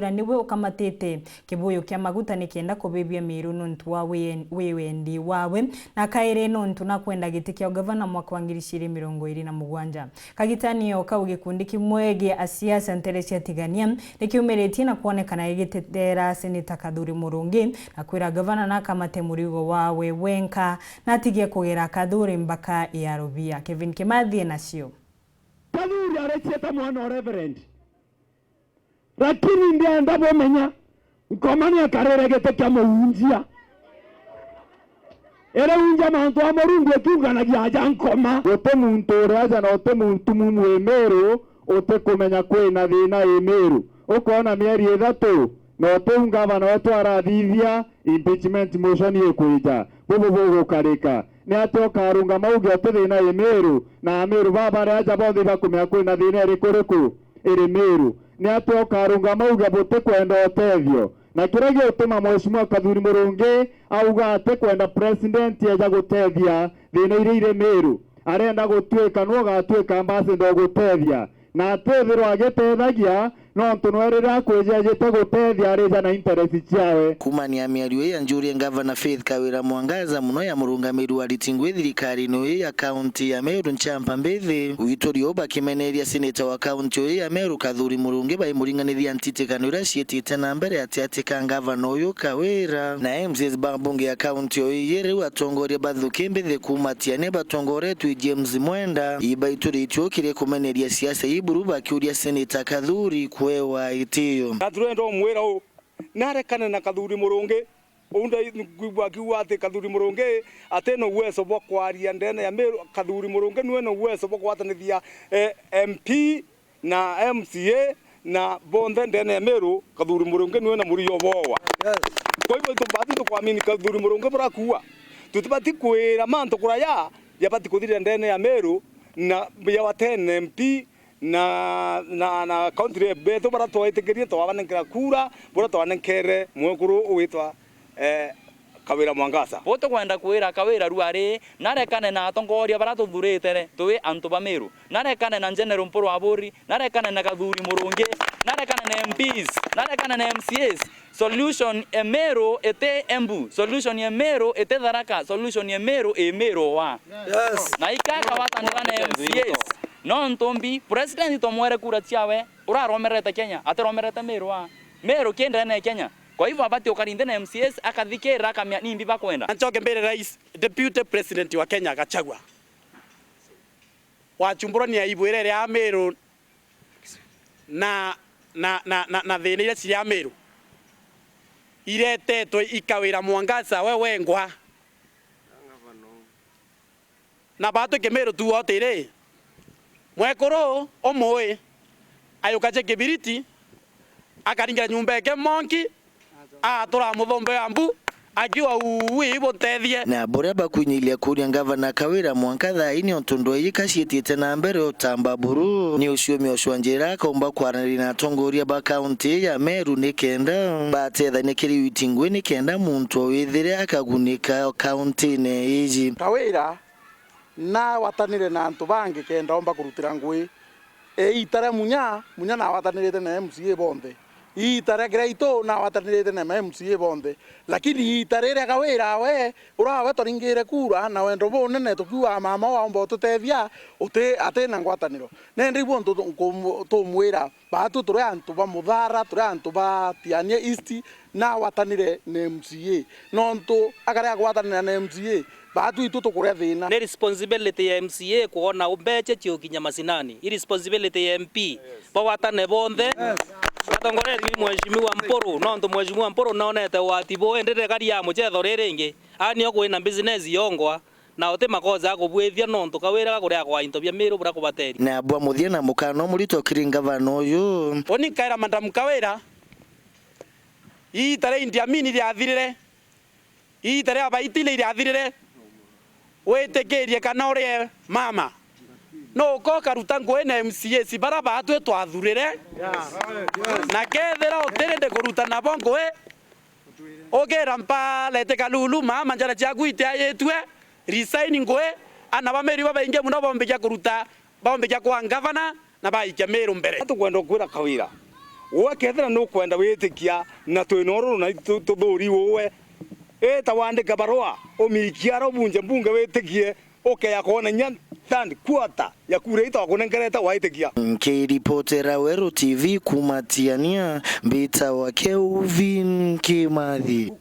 niwe ukamatete kibuyu kya maguta nikienda kubibia miru nuntu wa wendi wawe na kaire nuntu na kwenda giti kya gavana mwaka wa 2027 kagitanio kau gikundi kimwe gia asiasa Teresia Tigania nikiumeretie na kuonekana igitetera Seneta Kadhuri Murungi na kwira gavana na kamate murigo wawe wenka na tigie kugera Kadhuri mbaka ya Rubia. Kevin Kimathi nacio Kadhuri arecheta mwana reverend lakini ndiye ndabomenya ukomani akarere gete kya muunjia era unja mantu amorungu ekugana gyaja nkoma ote muntu raja na ote muntu mumwemero ote kumenya kwena thina emero ukona mieri 3 na ote ungavana wetu arathithia impeachment motion yekwija bobo karika ni atoka arunga mauge ote thina emero na amero baba raja bothi bakumenya kwena thina erikuriku eremeru ni atoka arunga mauge bote kwenda otethio na kirage utema mheshimiwa Kadhuri Murungi auga ate kwenda president yaja gutethia thina ire meru arenda gutweka no gatweka ambassador gutethia na atethirwo agetethagia no ntunwerera kwejeje gutethia reja na interest ciawe kumania miario ya njuri Governor Faith Kawira Mwangaza muno ya murungamiri wa ritingwe thirikari no ya county ya Meru Nchampa Mbithi Witorio bakimeneria senator wa county ya Meru Kadhuri Murungi bai muringanithia ntitikanura cietite na mbere atiatika governor uyu Kawira na MCs babunge ya county yere atongoria bathuke Mbithi kumatia ne batongore tu James Mwenda ibaiturithio kire kumeneria siasa iburu bakiuria senator Kadhuri kwewa itio Kadhuri ndo mwera o narekana na Kadhuri Murungi unda ngwakiwa ate Kadhuri Murungi ate no uwezo bwa kwaria ndene ya Meru Kadhuri Murungi niwe no uwezo bwa kwatanithia MP na MCA na bonde ndene ya Meru Kadhuri Murungi niwe na murio bowa kwa hivyo tubati tukwamini Kadhuri Murungi burakuwa tutibati kwira manto kuraya yabati kuthira ndene ya Meru na ya watene MP na country beto bara to itegeria to abanekera kura bora to abanekere mwekuru uitwa Kawira Mwangaza boto kwenda kwira Kawira ruare narekane na atongoria bara tuthurite tuwe antu ba Meru narekane na General Mporo Aburi narekane na Kadhuri Murungi narekane na MPs narekane na MCAs solution Meru ete Embu solution Meru ete Tharaka solution Meru Meru wa yes na ikaka watanira na MCAs no ntombi president tomwere kura ciawe uraromerete Kenya ateromerete Meru wa Meru kenda na Kenya kwa hivyo abati ukarinde na MCS akathikira kamya nimbi bakwenda Nchoke mbere rais deputy president wa Kenya Gachagua wachumburo ni aibwere ya Meru na thina ira cia Meru iretetwe ikawira Mwangaza wewe ngwa na batu ke Meru tu otire mwekoro omwe ayukaje kibiriti akaringira nyumba yake monki atora muthombe ambu akiwa uwi botethie na bora bakunyilia kuria Governor Kawira Mwangaza ini ontondo yikashietite na mbere otamba buru ni uciomi ocwanjira komba kwarani na tongoria ba county ya Meru nikenda batetha nikiri witingwe nikenda muntu withire akagunika county ne iji Kawira na watanire na antu bangi kenda omba kurutira ngui itare munya na watanire na MCA bonde itare greito na watanire na MCA bonde lakini itare ya Kawira we urawe toringire kura na wendo bonene tukiwa mama wa ombo tutethia uti ate na ngwataniro nendi bonto to mwira batu tore antu ba Muthara tore antu ba Tiania East na watanire na MCA nonto agare gwatanira na MCA batu itu tukuria thina ne responsibility ya MCA kuona umbeche chiokinya masinani irresponsibility ya MP bawatane bonde atongore mheshimiwa Mporo no ndo mheshimiwa Mporo naonete watibo endete gari ya muchetho riringi ani okwina business yongwa na ote makoza akubwithia no ndo Kawira kuria kwa into bya Meru bura kubateri na bwa muthia na mukano murito kiringa vano uyu oni kaira madam Kawira tare india mini ya thirire tare abaitile ya thirire wetekerie kana ore mama no ko karuta ngwe na MCA si bara batu twathurire na kethera oterende kuruta na bongo ogera mpa lete kalulu mama njara cia gwite ayetwe resigning ngwe ana ba Meru bainge muno bombe ya kuruta bombe ya kwa Governor na baikia Meru mbere tukwenda kwira Kawira Uwe kethira no kwenda witikia na twinoro na tuthuri uwe ta wandika barua umikiaro bunje mbunge witikie ya kuona nya tand quarter ya kureita kunengereta waitikia. Nkiripotera Wero TV kumatiania mbita wa Kelvin Kimathi.